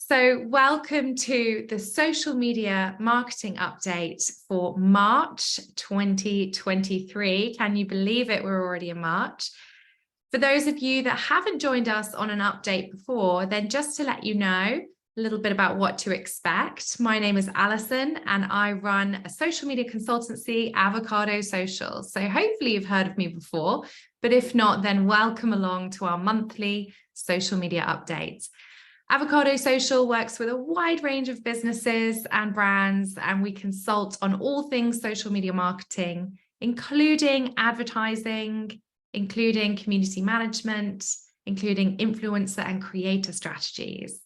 So welcome to the social media marketing update for March 2023. Can you believe it? We're already in March. For those of you that haven't joined us on an update before, then just to let you know a little bit about what to expect. My name is Alison and I run a social media consultancy, Avocado Social. So hopefully you've heard of me before, but if not, then welcome along to our monthly social media updates. Avocado Social works with a wide range of businesses and brands, and we consult on all things social media marketing, including advertising, including community management, including influencer and creator strategies.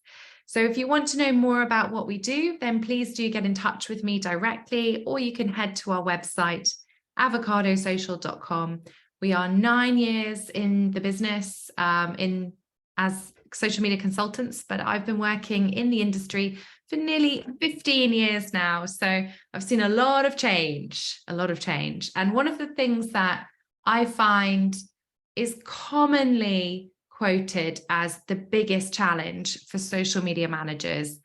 So if you want to know more about what we do, then please do get in touch with me directly, or you can head to our website, avocadosocial.com. We are 9 years in the business as social media consultants, but I've been working in the industry for nearly 15 years now. So I've seen a lot of change. And one of the things that I find is commonly quoted as the biggest challenge for social media managers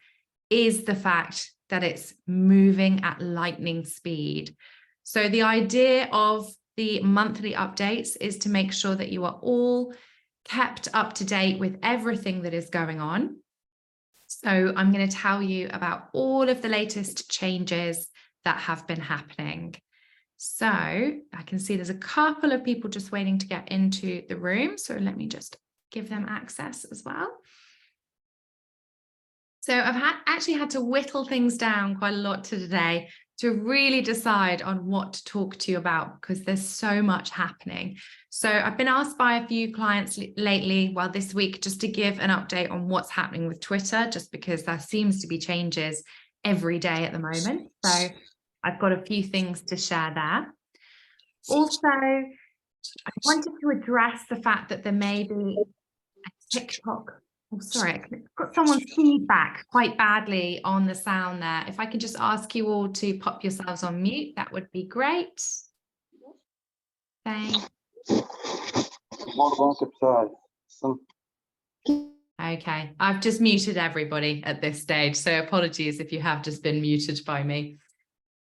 is the fact that it's moving at lightning speed. So the idea of the monthly updates is to make sure that you are all kept up to date with everything that is going on. So I'm going to tell you about all of the latest changes that have been happening. So I can see there's a couple of people just waiting to get into the room. So let me just give them access as well. So I've actually had to whittle things down quite a lot today to really decide on what to talk to you about, because there's so much happening. So I've been asked by a few clients lately, well, this week, just to give an update on what's happening with Twitter, just because there seems to be changes every day at the moment. So I've got a few things to share there. Also, I wanted to address the fact that there may be a TikTok. Oh, sorry, I've got someone's feedback quite badly on the sound there. If I could just ask you all to pop yourselves on mute, that would be great. Thanks. Okay, I've just muted everybody at this stage, so apologies if you have just been muted by me.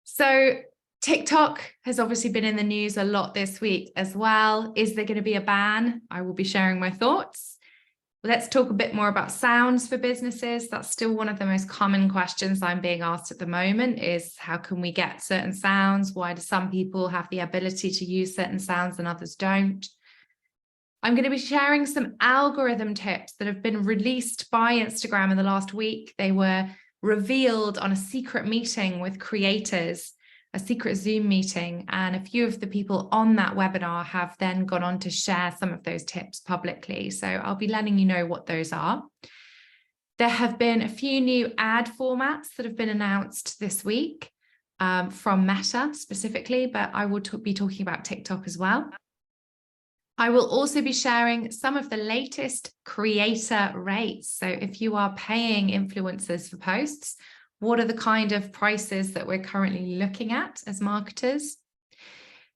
So TikTok has obviously been in the news a lot this week as well. Is there going to be a ban? I will be sharing my thoughts. Let's talk a bit more about sounds for businesses. That's still one of the most common questions I'm being asked at the moment is how can we get certain sounds? Why do some people have the ability to use certain sounds and others don't? I'm going to be sharing some algorithm tips that have been released by Instagram in the last week. They were revealed on a secret meeting with creators, a secret Zoom meeting, and a few of the people on that webinar have then gone on to share some of those tips publicly. So I'll be letting you know what those are. There have been a few new ad formats that have been announced this week from Meta specifically, but I will be talking about TikTok as well. I will also be sharing some of the latest creator rates. So if you are paying influencers for posts, what are the kind of prices that we're currently looking at as marketers?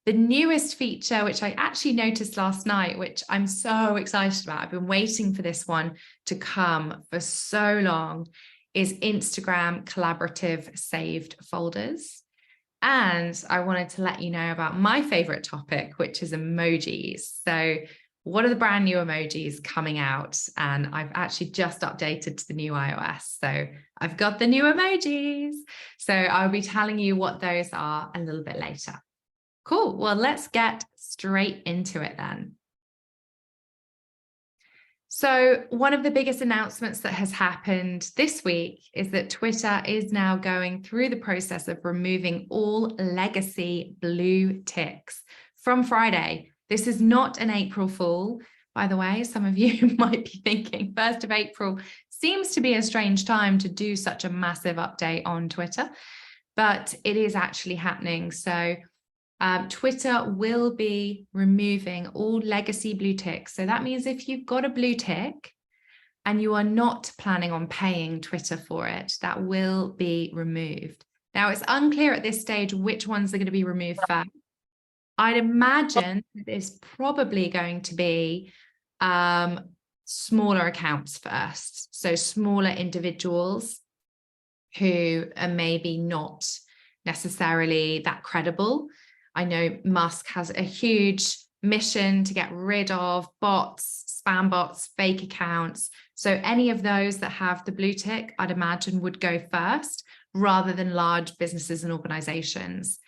The newest feature, which I actually noticed last night, which I'm so excited about, I've been waiting for this one to come for so long, is Instagram collaborative saved folders. And I wanted to let you know about my favorite topic, which is emojis. So what are the brand new emojis coming out? And I've actually just updated to the new iOS. So I've got the new emojis. So I'll be telling you what those are a little bit later. Cool. Well, let's get straight into it then. So one of the biggest announcements that has happened this week is that Twitter is now going through the process of removing all legacy blue ticks from Friday. This is not an April Fool, by the way. Some of you might be thinking 1st of April seems to be a strange time to do such a massive update on Twitter, but it is actually happening. So Twitter will be removing all legacy blue ticks. So that means if you've got a blue tick and you are not planning on paying Twitter for it, that will be removed. Now, it's unclear at this stage which ones are going to be removed first. I'd imagine it's probably going to be smaller accounts first. So smaller individuals who are maybe not necessarily that credible. I know Musk has a huge mission to get rid of bots, spam bots, fake accounts. So any of those that have the blue tick, I'd imagine would go first rather than large businesses and organizations.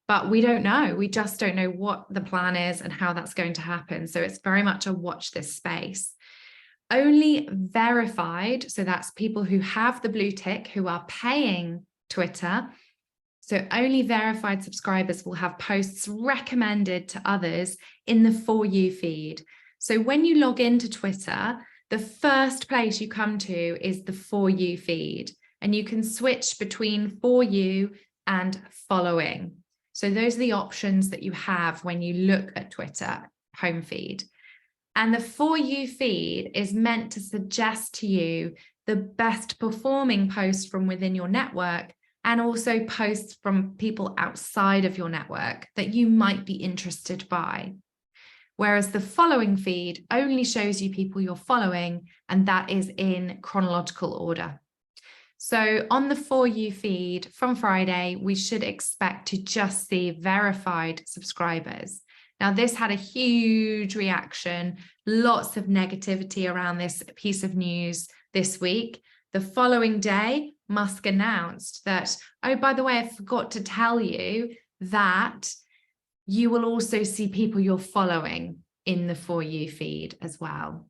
But we don't know. We just don't know what the plan is and how that's going to happen. So it's very much a watch this space. Only verified, so that's people who have the blue tick, who are paying Twitter. So only verified subscribers will have posts recommended to others in the For You feed. So when you log into Twitter, the first place you come to is the For You feed, and you can switch between For You and following. So those are the options that you have when you look at Twitter home feed. And the For You feed is meant to suggest to you the best performing posts from within your network, and also posts from people outside of your network that you might be interested by. Whereas the following feed only shows you people you're following, and that is in chronological order. So on the For You feed from Friday, we should expect to just see verified subscribers. Now, this had a huge reaction, lots of negativity around this piece of news this week. The following day, Musk announced that, oh, by the way, I forgot to tell you that you will also see people you're following in the For You feed as well.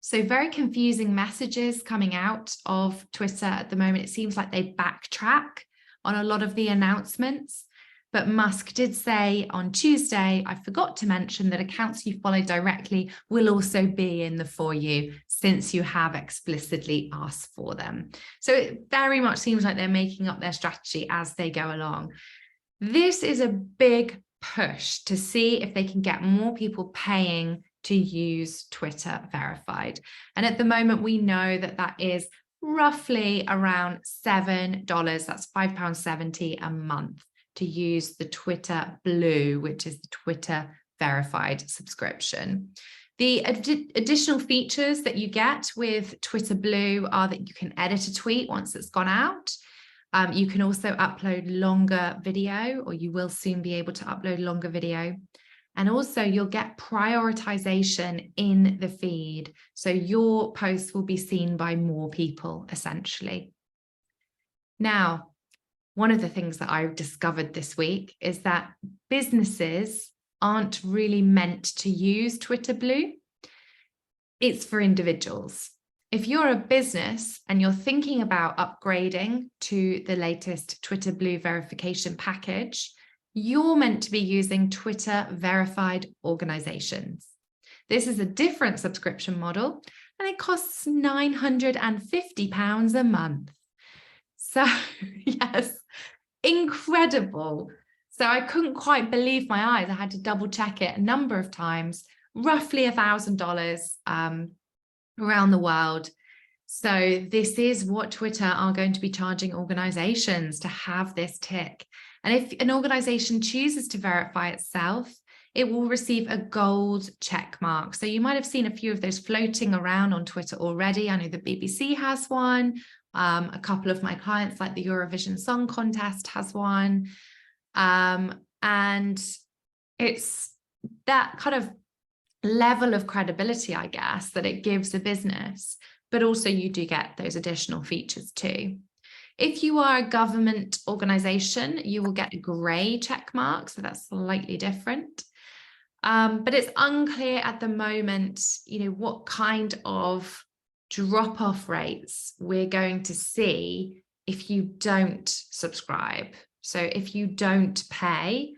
So very confusing messages coming out of Twitter at the moment. It seems like they backtrack on a lot of the announcements. But Musk did say on Tuesday, I forgot to mention that accounts you follow directly will also be in the For You, since you have explicitly asked for them. So it very much seems like they're making up their strategy as they go along. This is a big push to see if they can get more people paying to use Twitter verified. And at the moment, we know that that is roughly around $7. That's £5.70 a month to use the Twitter Blue, which is the Twitter verified subscription. The additional features that you get with Twitter Blue are that you can edit a tweet once it's gone out. You can also upload longer video, or you will soon be able to upload longer video. And also you'll get prioritization in the feed. So your posts will be seen by more people, essentially. Now, one of the things that I've discovered this week is that businesses aren't really meant to use Twitter Blue. It's for individuals. If you're a business and you're thinking about upgrading to the latest Twitter Blue verification package, you're meant to be using Twitter verified organizations. This is a different subscription model, and it costs £950 a month. So yes, incredible. So I couldn't quite believe my eyes. I had to double check it a number of times, roughly $1,000 around the world. So this is what Twitter are going to be charging organizations to have this tick. And if an organization chooses to verify itself, it will receive a gold check mark. So you might have seen a few of those floating around on Twitter already. I know the BBC has one. A couple of my clients, like the Eurovision Song Contest, has one. And it's that kind of level of credibility, I guess, that it gives a business, but also you do get those additional features too. If you are a government organization, you will get a grey check mark, so that's slightly different. But it's unclear at the moment, what kind of drop-off rates we're going to see if you don't subscribe. So if you don't pay,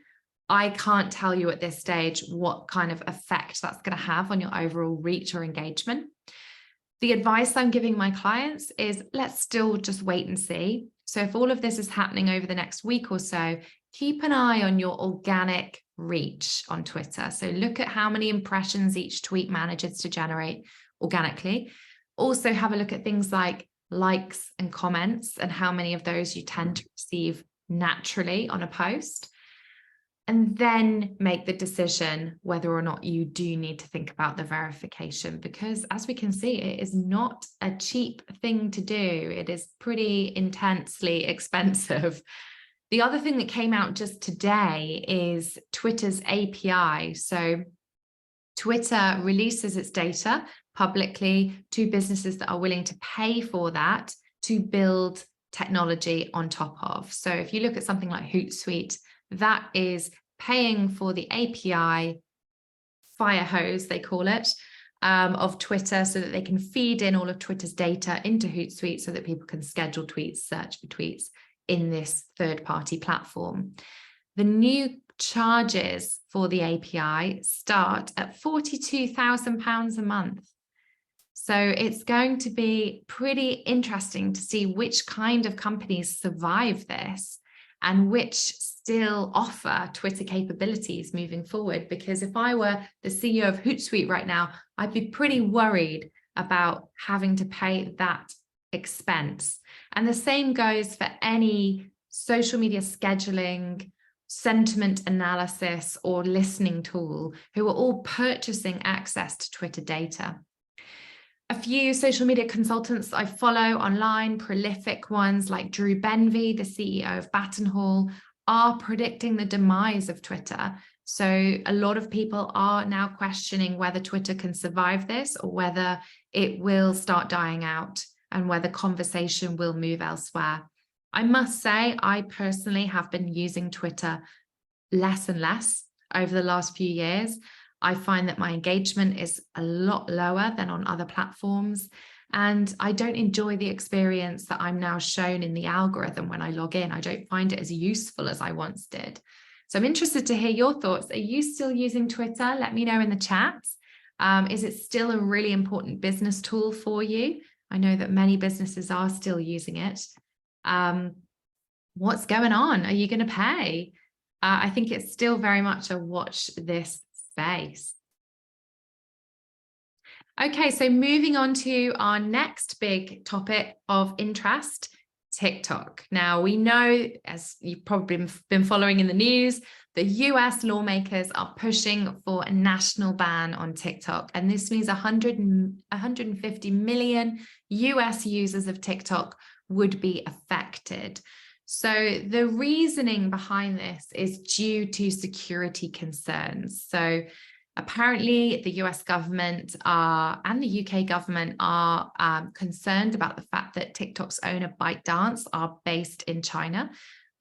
I can't tell you at this stage what kind of effect that's going to have on your overall reach or engagement. The advice I'm giving my clients is let's still just wait and see. So if all of this is happening over the next week or so, keep an eye on your organic reach on Twitter. So look at how many impressions each tweet manages to generate organically. Also have a look at things like likes and comments and how many of those you tend to receive naturally on a post. and then make the decision whether or not you do need to think about the verification, because as we can see, it is not a cheap thing to do. It is pretty intensely expensive. The other thing that came out just today is Twitter's API. So Twitter releases its data publicly to businesses that are willing to pay for that to build technology on top of. So if you look at something like Hootsuite, that is paying for the API fire hose, they call it, of Twitter, so that they can feed in all of Twitter's data into Hootsuite so that people can schedule tweets, search for tweets in this third-party platform. The new charges for the API start at £42,000 a month. So it's going to be pretty interesting to see which kind of companies survive this and which still offer Twitter capabilities moving forward. Because if I were the CEO of Hootsuite right now, I'd be pretty worried about having to pay that expense. And the same goes for any social media scheduling, sentiment analysis, or listening tool, who are all purchasing access to Twitter data. A few social media consultants I follow online, prolific ones like Drew Benvey, the CEO of Batten Hall, are predicting the demise of Twitter. So a lot of people are now questioning whether Twitter can survive this or whether it will start dying out and whether conversation will move elsewhere. I must say, I personally have been using Twitter less and less over the last few years. I find that my engagement is a lot lower than on other platforms, and I don't enjoy the experience that I'm now shown in the algorithm when I log in. I don't find it as useful as I once did. So I'm interested to hear your thoughts. Are you still using Twitter? Let me know in the chat. Is it still a really important business tool for you? I know that many businesses are still using it. What's going on? Are you going to pay? I think it's still very much a watch this space. Okay, so moving on to our next big topic of interest, TikTok. Now, we know, as you've probably been following in the news, the US lawmakers are pushing for a national ban on TikTok. And this means 150 million US users of TikTok would be affected. So the reasoning behind this is due to security concerns. So apparently the US government and the UK government are concerned about the fact that TikTok's owner ByteDance are based in China.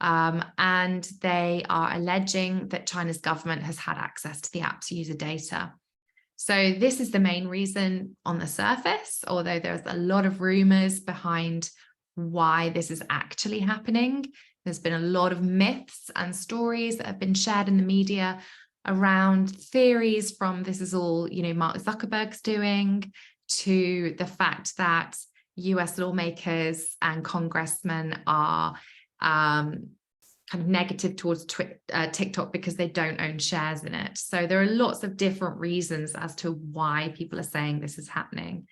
And they are alleging that China's government has had access to the app's user data. So this is the main reason on the surface, although there's a lot of rumors behind why this is actually happening. There's been a lot of myths and stories that have been shared in the media around theories from this is all, Mark Zuckerberg's doing, to the fact that US lawmakers and congressmen are kind of negative towards TikTok because they don't own shares in it. So there are lots of different reasons as to why people are saying this is happening.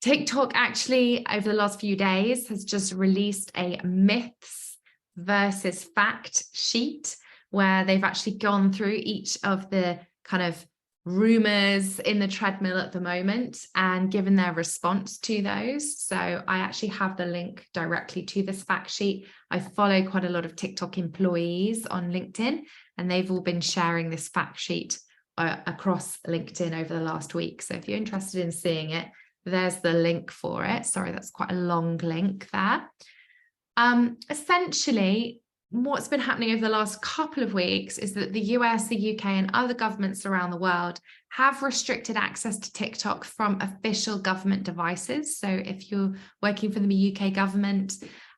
TikTok actually, over the last few days, has just released a myths versus fact sheet where they've actually gone through each of the kind of rumors in the treadmill at the moment and given their response to those. So I actually have the link directly to this fact sheet. I follow quite a lot of TikTok employees on LinkedIn, and they've all been sharing this fact sheet across LinkedIn over the last week. So if you're interested in seeing it, there's the link for it. Sorry, that's quite a long link there. Essentially, what's been happening over the last couple of weeks is that the US, the UK, and other governments around the world have restricted access to TikTok from official government devices. So if you're working for the UK government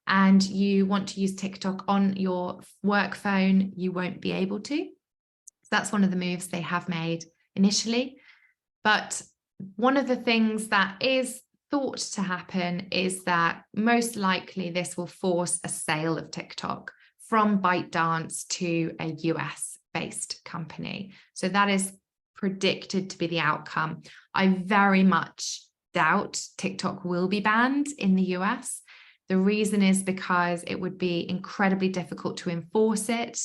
and you want to use TikTok on your work phone, you won't be able to. So that's one of the moves they have made initially. But one of the things that is thought to happen is that most likely this will force a sale of TikTok from ByteDance to a US-based company. So that is predicted to be the outcome. I very much doubt TikTok will be banned in the US. The reason is because it would be incredibly difficult to enforce it.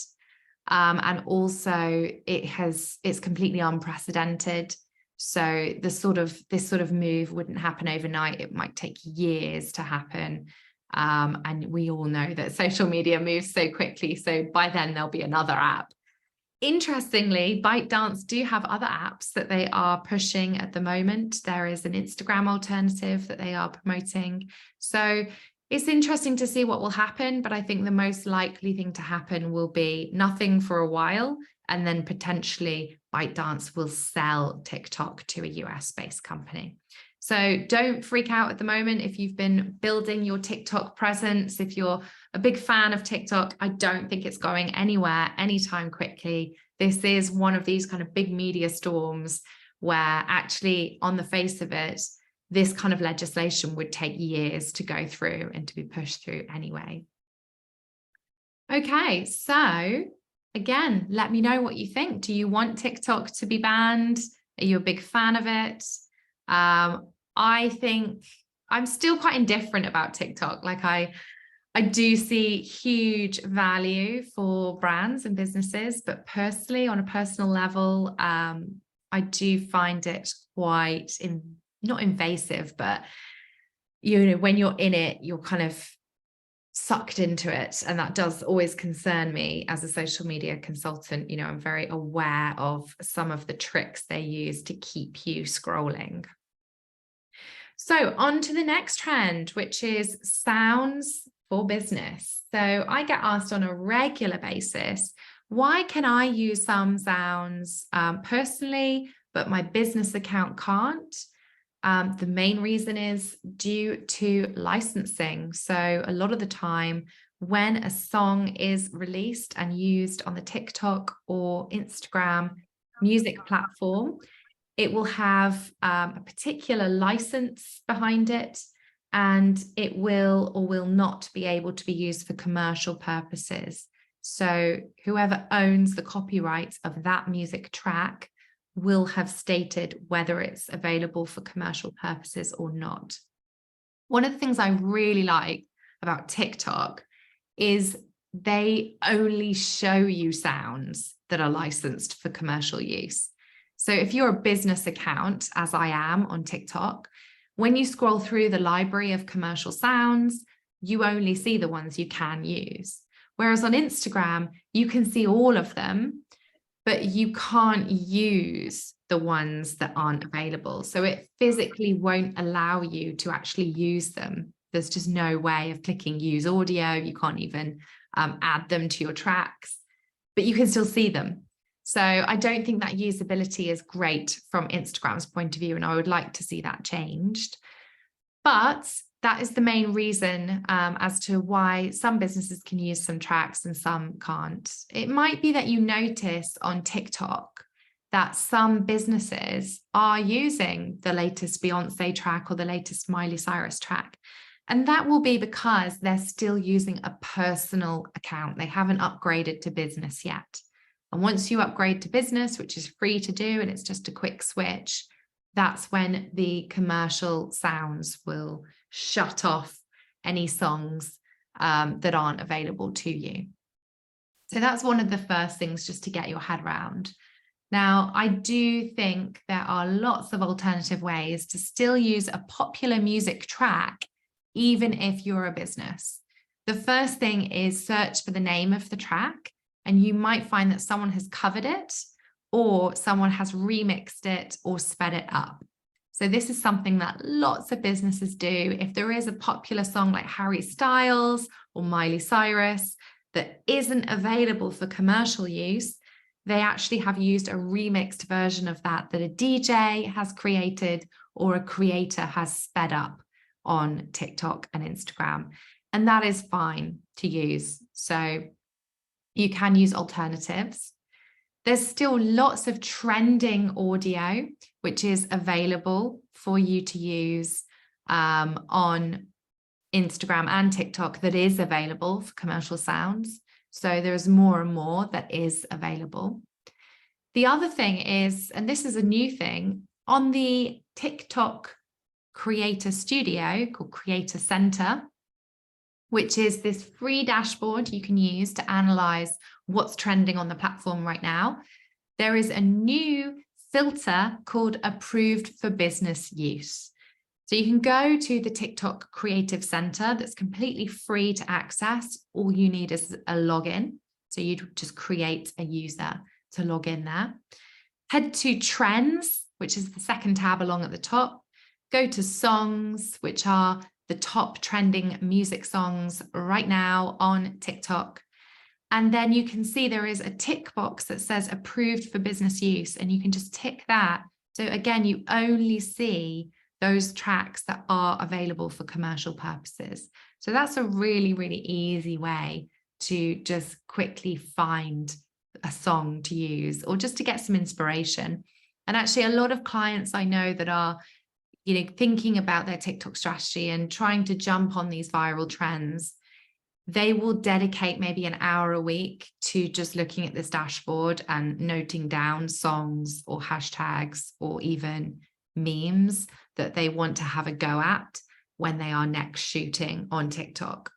And also it's completely unprecedented. So this sort of move wouldn't happen overnight. It might take years to happen. And we all know that social media moves so quickly. So by then there'll be another app. Interestingly, ByteDance do have other apps that they are pushing at the moment. There is an Instagram alternative that they are promoting. So it's interesting to see what will happen, but I think the most likely thing to happen will be nothing for a while, and then potentially ByteDance will sell TikTok to a US-based company. So don't freak out at the moment if you've been building your TikTok presence. If you're a big fan of TikTok, I don't think it's going anywhere anytime quickly. This is one of these kind of big media storms where actually on the face of it, this kind of legislation would take years to go through and to be pushed through anyway. Okay, so again, let me know what you think. Do you want TikTok to be banned? Are you a big fan of it? I think I'm still quite indifferent about TikTok. Like I do see huge value for brands and businesses, but personally, on a personal level, I do find it quite not invasive, but when you're in it, you're kind of sucked into it, and that does always concern me as a social media consultant. I'm very aware of some of the tricks they use to keep you scrolling. So on to the next trend, which is sounds for business. So I get asked on a regular basis, why can I use some sounds personally, but my business account can't? The main reason is due to licensing. So a lot of the time when a song is released and used on the TikTok or Instagram music platform, it will have a particular license behind it, and it will or will not be able to be used for commercial purposes. So whoever owns the copyright of that music track will have stated whether it's available for commercial purposes or not. One of the things I really like about TikTok is they only show you sounds that are licensed for commercial use. So if you're a business account, as I am on TikTok, when you scroll through the library of commercial sounds, you only see the ones you can use. Whereas on Instagram, you can see all of them, but you can't use the ones that aren't available. So it physically won't allow you to actually use them. There's just no way of clicking use audio. You can't even add them to your tracks, but you can still see them. So I don't think that usability is great from Instagram's point of view, and I would like to see that changed. But that is the main reason as to why some businesses can use some tracks and some can't. It might be that you notice on TikTok that some businesses are using the latest Beyonce track or the latest Miley Cyrus track. And that will be because they're still using a personal account. They haven't upgraded to business yet. And once you upgrade to business, which is free to do, and it's just a quick switch, that's when the commercial sounds will shut off any songs that aren't available to you. So that's one of the first things just to get your head around. Now, I do think there are lots of alternative ways to still use a popular music track, even if you're a business. The first thing is search for the name of the track, and you might find that someone has covered it or someone has remixed it or sped it up. So this is something that lots of businesses do. If there is a popular song like Harry Styles or Miley Cyrus that isn't available for commercial use, they actually have used a remixed version of that a DJ has created or a creator has sped up on TikTok and Instagram. And that is fine to use. So you can use alternatives. There's still lots of trending audio, which is available for you to use on Instagram and TikTok that is available for commercial sounds. So there's more and more that is available. The other thing is, and this is a new thing, on the TikTok Creator Studio called Creator Center, which is this free dashboard you can use to analyze what's trending on the platform right now, there is a new filter called approved for business use. So you can go to the TikTok Creative Center that's completely free to access. All you need is a login. So you'd just create a user to log in there. Head to Trends, which is the second tab along at the top. Go to Songs, which are the top trending music songs right now on TikTok. And then you can see there is a tick box that says approved for business use, and you can just tick that. So again, you only see those tracks that are available for commercial purposes. So that's a really, really easy way to just quickly find a song to use or just to get some inspiration. And actually a lot of clients I know that are, thinking about their TikTok strategy and trying to jump on these viral trends, they will dedicate maybe an hour a week to just looking at this dashboard and noting down songs or hashtags or even memes that they want to have a go at when they are next shooting on TikTok.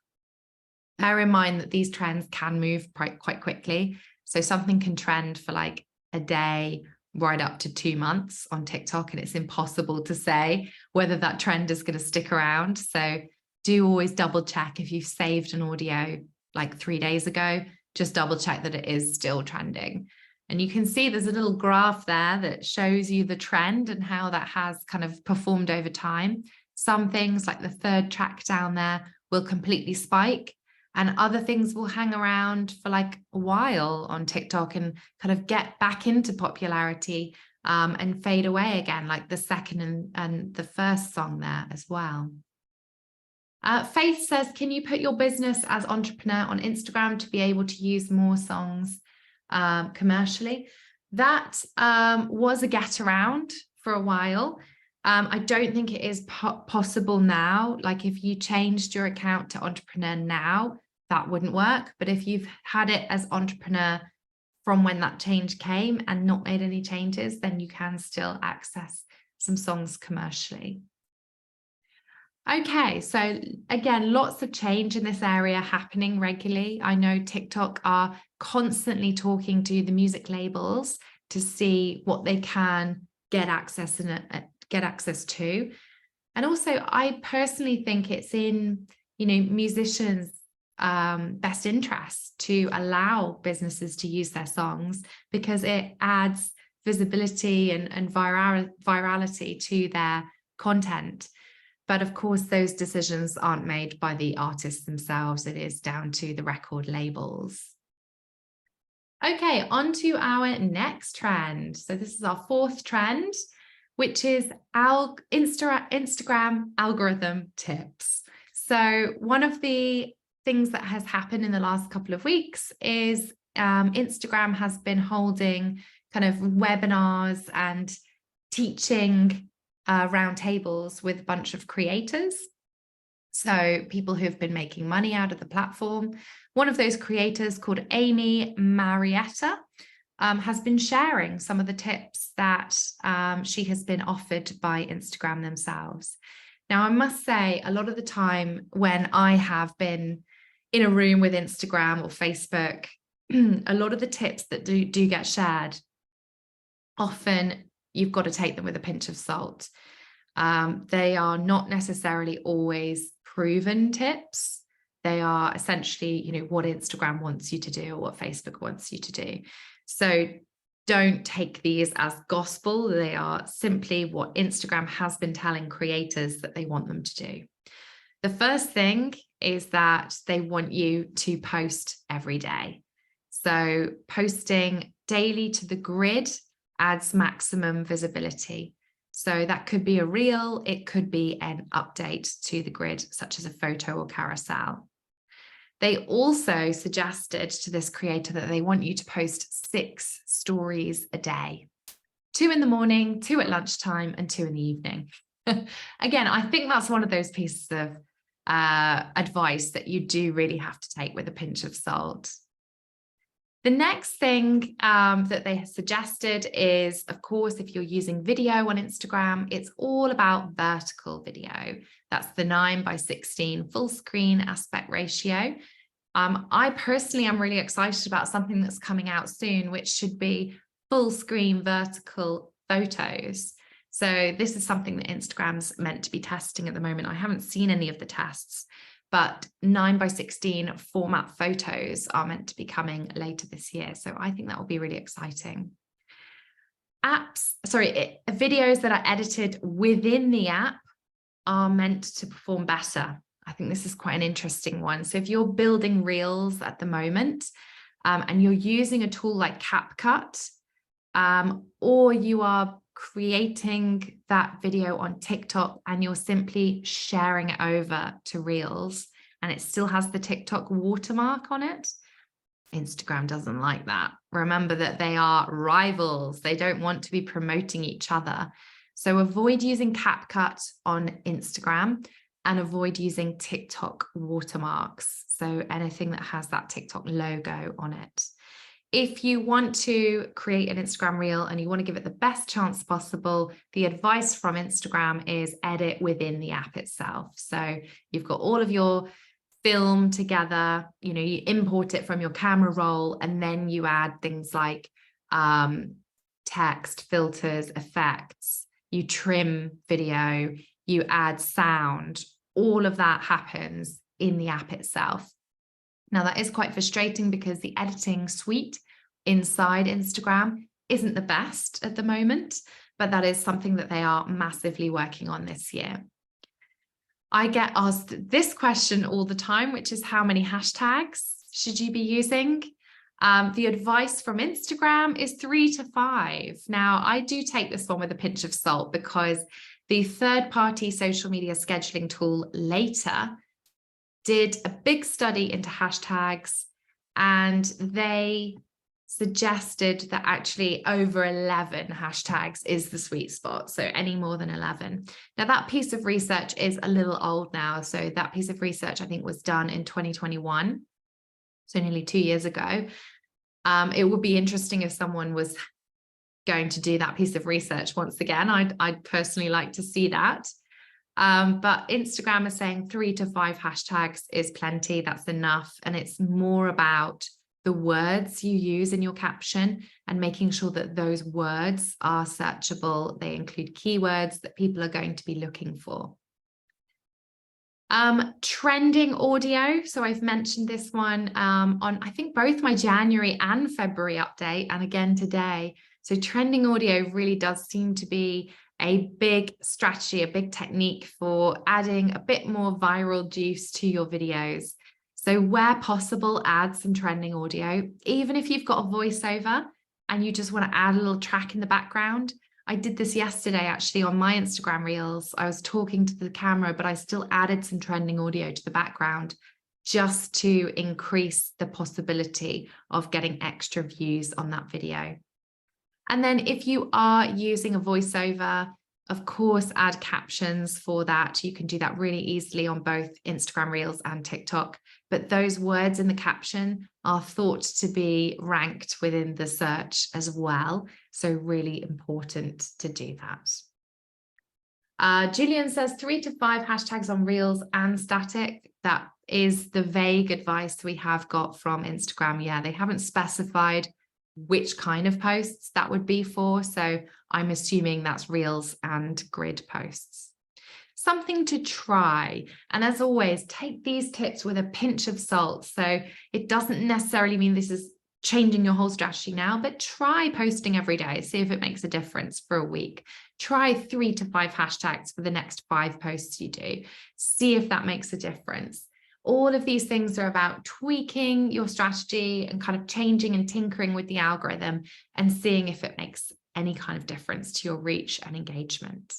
Bear in mind that these trends can move quite quickly. So something can trend for like a day right up to 2 months on TikTok, and it's impossible to say whether that trend is going to stick around. So do always double check if you've saved an audio like 3 days ago, just double check that it is still trending. And you can see there's a little graph there that shows you the trend and how that has kind of performed over time. Some things like the third track down there will completely spike, and other things will hang around for like a while on TikTok and kind of get back into popularity and fade away again, like the second and the first song there as well. Faith says, can you put your business as entrepreneur on Instagram to be able to use more songs commercially? That was a get around for a while. I don't think it is possible now. Like if you changed your account to entrepreneur now, that wouldn't work. But if you've had it as entrepreneur from when that change came and not made any changes, then you can still access some songs commercially. Okay, so again, lots of change in this area happening regularly. I know TikTok are constantly talking to the music labels to see what they can get access to. And also, I personally think it's in, musicians' best interest to allow businesses to use their songs, because it adds visibility and virality to their content. But of course, those decisions aren't made by the artists themselves. It is down to the record labels. Okay, on to our next trend. So this is our fourth trend, which is Instagram algorithm tips. So one of the things that has happened in the last couple of weeks is Instagram has been holding kind of webinars and teaching roundtables with a bunch of creators. So people who've been making money out of the platform. One of those creators, called Amy Marietta, has been sharing some of the tips that she has been offered by Instagram themselves. Now, I must say, a lot of the time when I have been in a room with Instagram or Facebook, a lot of the tips that do get shared, often you've got to take them with a pinch of salt. They are not necessarily always proven tips. They are essentially, what Instagram wants you to do or what Facebook wants you to do. So don't take these as gospel. They are simply what Instagram has been telling creators that they want them to do. The first thing is that they want you to post every day. So posting daily to the grid adds maximum visibility. So that could be a reel, it could be an update to the grid, such as a photo or carousel. They also suggested to this creator that they want you to post 6 stories a day, 2 in the morning, 2 at lunchtime, and 2 in the evening. Again, I think that's one of those pieces of advice that you do really have to take with a pinch of salt. The next thing that they have suggested is, of course, if you're using video on Instagram, it's all about vertical video. That's the 9:16 full screen aspect ratio. I personally am really excited about something that's coming out soon, which should be full screen vertical photos. So this is something that Instagram's meant to be testing at the moment. I haven't seen any of the tests, but 9:16 format photos are meant to be coming later this year. So I think that will be really exciting. Videos that are edited within the app are meant to perform better. I think this is quite an interesting one. So if you're building reels at the moment, and you're using a tool like CapCut, or you are creating that video on TikTok and you're simply sharing it over to Reels and it still has the TikTok watermark on it, Instagram doesn't like that. Remember that they are rivals. They don't want to be promoting each other. So avoid using CapCut on Instagram and avoid using TikTok watermarks. So anything that has that TikTok logo on it. If you want to create an Instagram reel and you want to give it the best chance possible, the advice from Instagram is edit within the app itself. So you've got all of your film together, you import it from your camera roll, and then you add things like text, filters, effects, you trim video, you add sound, all of that happens in the app itself. Now that is quite frustrating because the editing suite inside Instagram isn't the best at the moment, but that is something that they are massively working on this year. I get asked this question all the time, which is how many hashtags should you be using? The advice from Instagram is 3 to 5. Now, I do take this one with a pinch of salt because the third-party social media scheduling tool Later did a big study into hashtags, and they suggested that actually over 11 hashtags is the sweet spot. So any more than 11. Now that piece of research is a little old now. So that piece of research, I think, was done in 2021. So nearly 2 years ago. It would be interesting if someone was going to do that piece of research once again. I'd personally like to see that. But Instagram is saying 3 to 5 hashtags is plenty. That's enough. And it's more about the words you use in your caption and making sure that those words are searchable. They include keywords that people are going to be looking for. Trending audio. So I've mentioned this one on, I think, both my January and February update, and again today. So trending audio really does seem to be a big strategy, a big technique for adding a bit more viral juice to your videos. So where possible, add some trending audio, even if you've got a voiceover and you just want to add a little track in the background. I did this yesterday, actually, on my Instagram Reels. I was talking to the camera, but I still added some trending audio to the background just to increase the possibility of getting extra views on that video. And then if you are using a voiceover, of course, add captions for that. You can do that really easily on both Instagram Reels and TikTok. But those words in the caption are thought to be ranked within the search as well. So really important to do that. Julian says 3 to 5 hashtags on Reels and static. That is the vague advice we have got from Instagram. Yeah, they haven't specified which kind of posts that would be for. So I'm assuming that's Reels and grid posts. Something to try. And as always, take these tips with a pinch of salt. So it doesn't necessarily mean this is changing your whole strategy now, but try posting every day. See if it makes a difference for a week. Try 3 to 5 hashtags for the next 5 posts you do. See if that makes a difference. All of these things are about tweaking your strategy and kind of changing and tinkering with the algorithm and seeing if it makes any kind of difference to your reach and engagement.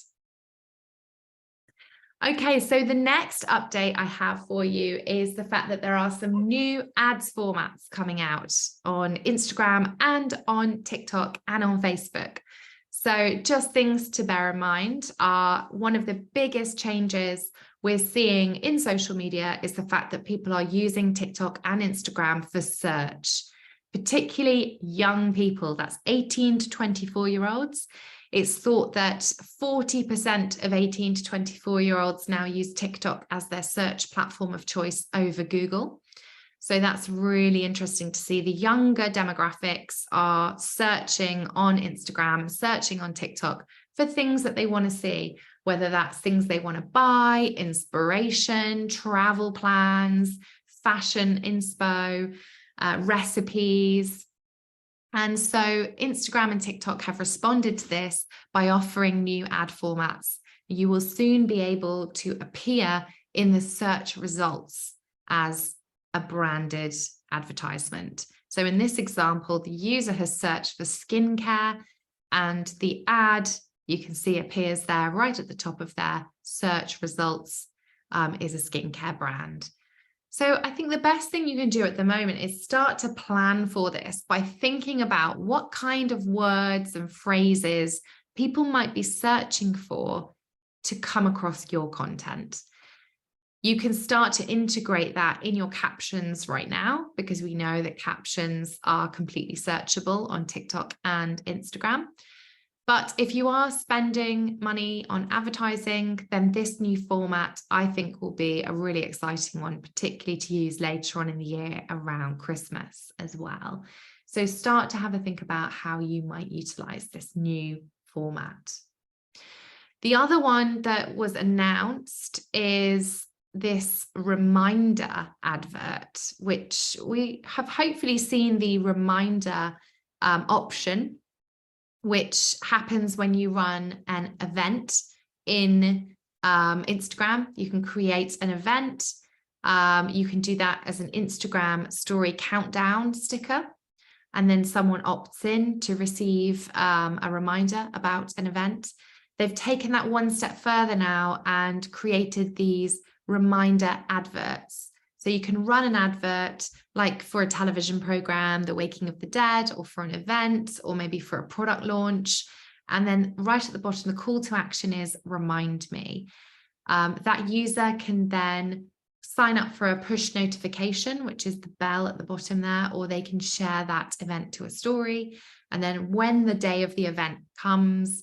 Okay, so the next update I have for you is the fact that there are some new ads formats coming out on Instagram and on TikTok and on Facebook. So just things to bear in mind are one of the biggest changes we're seeing in social media is the fact that people are using TikTok and Instagram for search, particularly young people, that's 18 to 24-year-olds. It's thought that 40% of 18 to 24-year-olds now use TikTok as their search platform of choice over Google. So that's really interesting to see. The younger demographics are searching on Instagram, searching on TikTok for things that they want to see, whether that's things they want to buy, inspiration, travel plans, fashion inspo, recipes. And so Instagram and TikTok have responded to this by offering new ad formats. You will soon be able to appear in the search results as a branded advertisement. So in this example, the user has searched for skincare, and the ad you can see appears there right at the top of their search results is a skincare brand. So I think the best thing you can do at the moment is start to plan for this by thinking about what kind of words and phrases people might be searching for to come across your content. You can start to integrate that in your captions right now, because we know that captions are completely searchable on TikTok and Instagram. But if you are spending money on advertising, then this new format, I think, will be a really exciting one, particularly to use later on in the year around Christmas as well. So start to have a think about how you might utilize this new format. The other one that was announced is this reminder advert, which we have hopefully seen the reminder option, which happens when you run an event in Instagram. You can create an event. You can do that as an Instagram story countdown sticker. And then someone opts in to receive a reminder about an event. They've taken that one step further now and created these reminder adverts. So you can run an advert like for a television program, The Waking of the Dead, or for an event, or maybe for a product launch. And then right at the bottom, the call to action is remind me. That user can then sign up for a push notification, which is the bell at the bottom there, or they can share that event to a story. And then when the day of the event comes,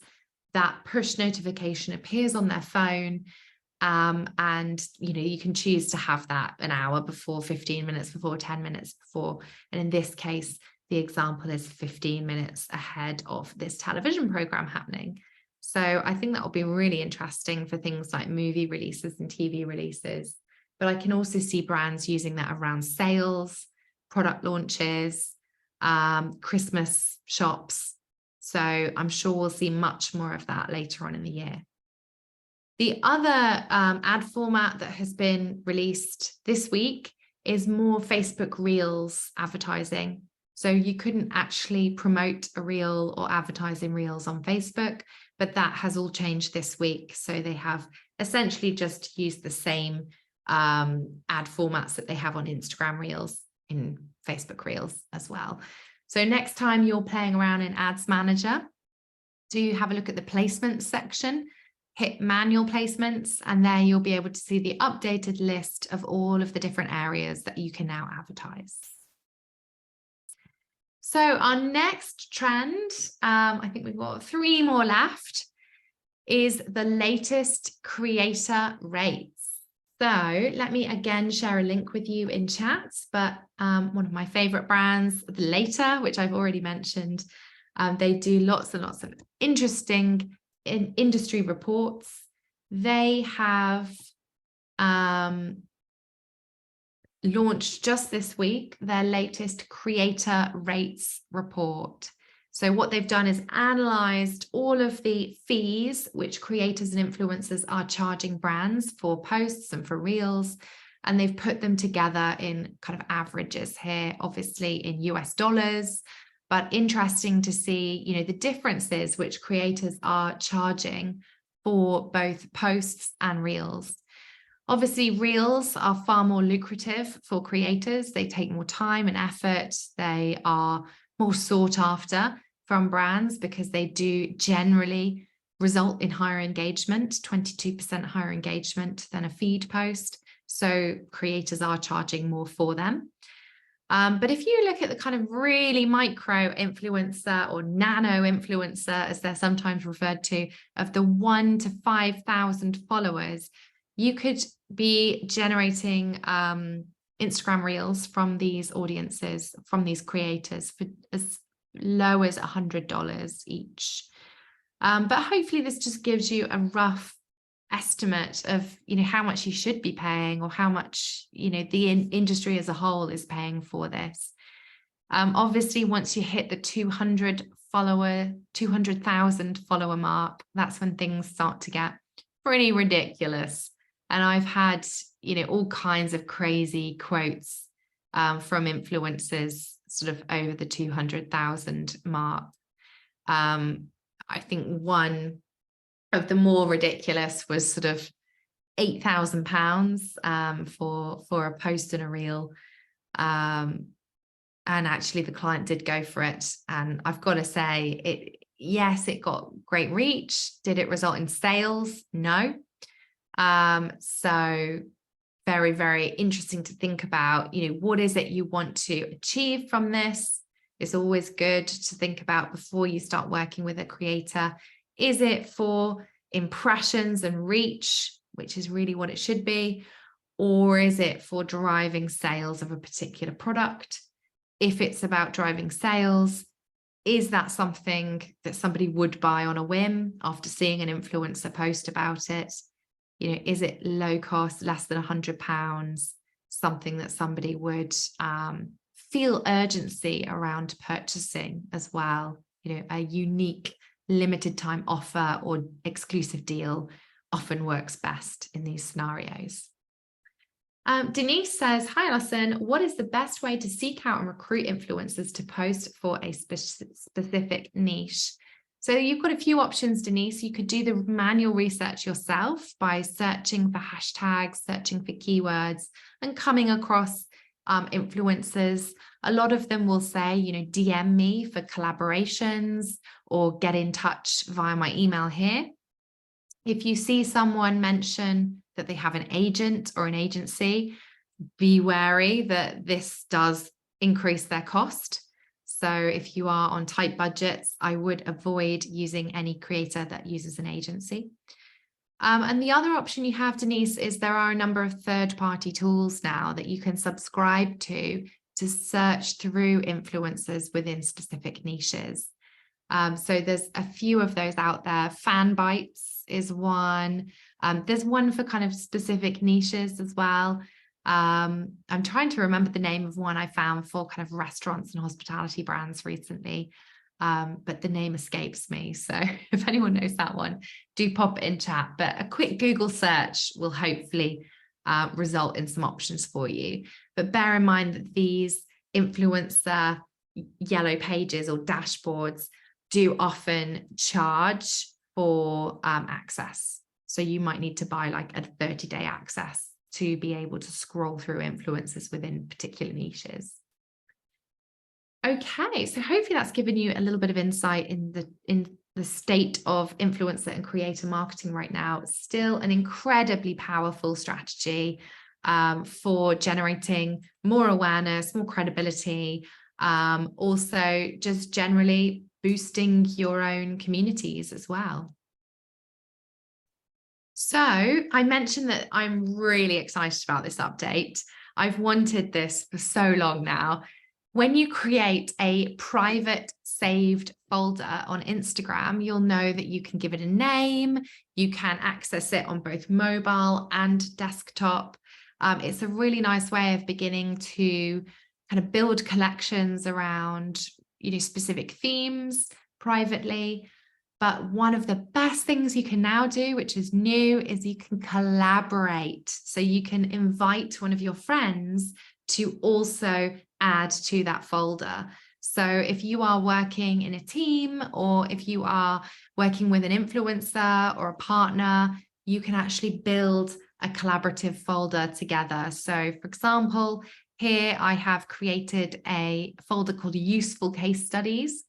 that push notification appears on their phone. And you can choose to have that an hour before, 15 minutes before, 10 minutes before. And in this case, the example is 15 minutes ahead of this television program happening. So I think that will be really interesting for things like movie releases and TV releases. But I can also see brands using that around sales, product launches, Christmas shops. So I'm sure we'll see much more of that later on in the year. The other ad format that has been released this week is more Facebook Reels advertising. So you couldn't actually promote a reel or advertise in Reels on Facebook, but that has all changed this week. So they have essentially just used the same ad formats that they have on Instagram Reels in Facebook Reels as well. So next time you're playing around in Ads Manager, do have a look at the placements section. Hit manual placements, and there you'll be able to see the updated list of all of the different areas that you can now advertise. So our next trend, I think we've got 3 more left, is the latest creator rates. So let me again share a link with you in chat, but one of my favorite brands, The Later, which I've already mentioned, they do lots and lots of interesting in industry reports. They have launched just this week their latest creator rates report. So what they've done is analyzed all of the fees which creators and influencers are charging brands for posts and for reels, and they've put them together in kind of averages here, obviously in US dollars. But interesting to see, the differences which creators are charging for both posts and reels. Obviously, reels are far more lucrative for creators. They take more time and effort. They are more sought after from brands because they do generally result in higher engagement, 22% higher engagement than a feed post. So creators are charging more for them. But if you look at the kind of really micro influencer or nano influencer, as they're sometimes referred to, of the 1 to 5,000 followers, you could be generating Instagram reels from these audiences, from these creators, for as low as $100 each. But hopefully this just gives you a rough estimate of, how much you should be paying, or how much, the industry as a whole is paying for this. Obviously, once you hit the 200,000 follower mark, that's when things start to get pretty ridiculous. And I've had, all kinds of crazy quotes from influencers sort of over the 200,000 mark. I think one of the more ridiculous was sort of £8,000 for a post and a reel. And actually the client did go for it. And I've got to say, yes, it got great reach. Did it result in sales? No. So very, very interesting to think about, what is it you want to achieve from this? It's always good to think about before you start working with a creator. Is it for impressions and reach, which is really what it should be? Or is it for driving sales of a particular product? If it's about driving sales, is that something that somebody would buy on a whim after seeing an influencer post about it? Is it low cost, less than £100, something that somebody would feel urgency around purchasing as well? A unique limited time offer or exclusive deal often works best in these scenarios. Denise says, hi, Alison, what is the best way to seek out and recruit influencers to post for a specific niche? So you've got a few options, Denise. You could do the manual research yourself by searching for hashtags, searching for keywords, and coming across influencers. A lot of them will say, DM me for collaborations or get in touch via my email here. If you see someone mention that they have an agent or an agency, be wary that this does increase their cost. So if you are on tight budgets, I would avoid using any creator that uses an agency. And the other option you have, Denise, is there are a number of third-party tools now that you can subscribe to search through influencers within specific niches. So there's a few of those out there. Fanbytes is one. There's one for kind of specific niches as well. I'm trying to remember the name of one I found for kind of restaurants and hospitality brands recently, but the name escapes me. So if anyone knows that one, do pop it in chat. But a quick Google search will hopefully result in some options for you. But bear in mind that these influencer yellow pages or dashboards do often charge for access. So you might need to buy like a 30-day access to be able to scroll through influencers within particular niches. Okay, so hopefully that's given you a little bit of insight in the state of influencer and creator marketing right now. It's still an incredibly powerful strategy for generating more awareness, more credibility, also just generally boosting your own communities as well. So I mentioned that I'm really excited about this update. I've wanted this for so long now. When you create a private saved folder on Instagram, you'll know that you can give it a name. You can access it on both mobile and desktop. It's a really nice way of beginning to kind of build collections around, specific themes privately. But one of the best things you can now do, which is new, is you can collaborate. So you can invite one of your friends to also add to that folder. So if you are working in a team, or if you are working with an influencer or a partner, you can actually build a collaborative folder together. So for example, here I have created a folder called Useful Case Studies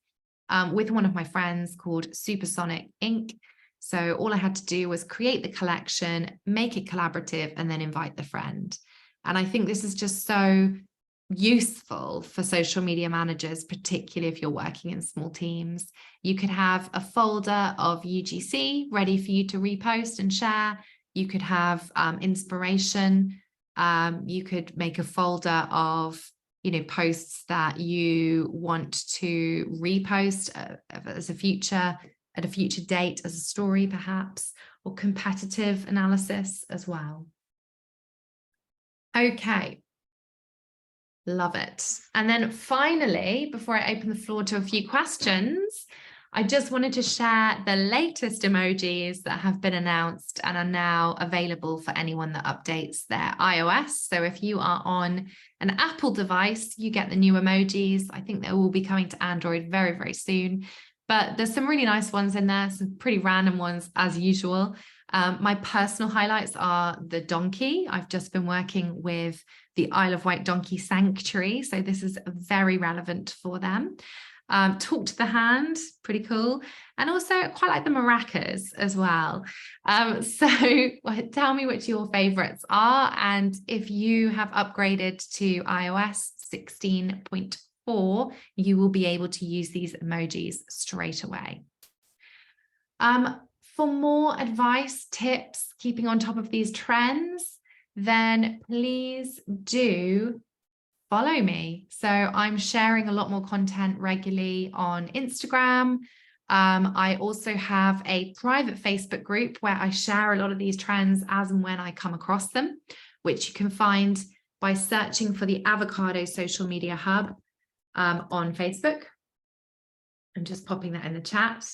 with one of my friends called Supersonic Inc. So all I had to do was create the collection, make it collaborative, and then invite the friend. And I think this is just so useful for social media managers, particularly if you're working in small teams. You could have a folder of UGC ready for you to repost and share. You could have inspiration You could make a folder of, posts that you want to repost as a future, at a future date, as a story perhaps, or competitive analysis as well. Okay. Love it. And then finally, before I open the floor to a few questions, I just wanted to share the latest emojis that have been announced and are now available for anyone that updates their iOS. So if you are on an Apple device, you get the new emojis. I think they will be coming to Android very, very soon. But there's some really nice ones in there, some pretty random ones as usual. My personal highlights are the donkey. I've just been working with the Isle of Wight Donkey Sanctuary, so this is very relevant for them. Talk to the hand, pretty cool. And also quite like the maracas as well. So tell me which your favorites are. And if you have upgraded to iOS 16.4, you will be able to use these emojis straight away. For more advice, tips, keeping on top of these trends, then please do follow me. So I'm sharing a lot more content regularly on Instagram. I also have a private Facebook group where I share a lot of these trends as and when I come across them, which you can find by searching for the Avocado Social Media Hub on Facebook. I'm just popping that in the chat.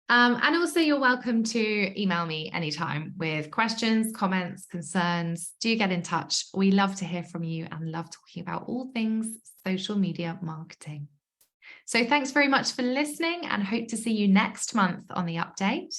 And also you're welcome to email me anytime with questions, comments, concerns. Do get in touch. We love to hear from you and love talking about all things social media marketing. So thanks very much for listening and hope to see you next month on the update.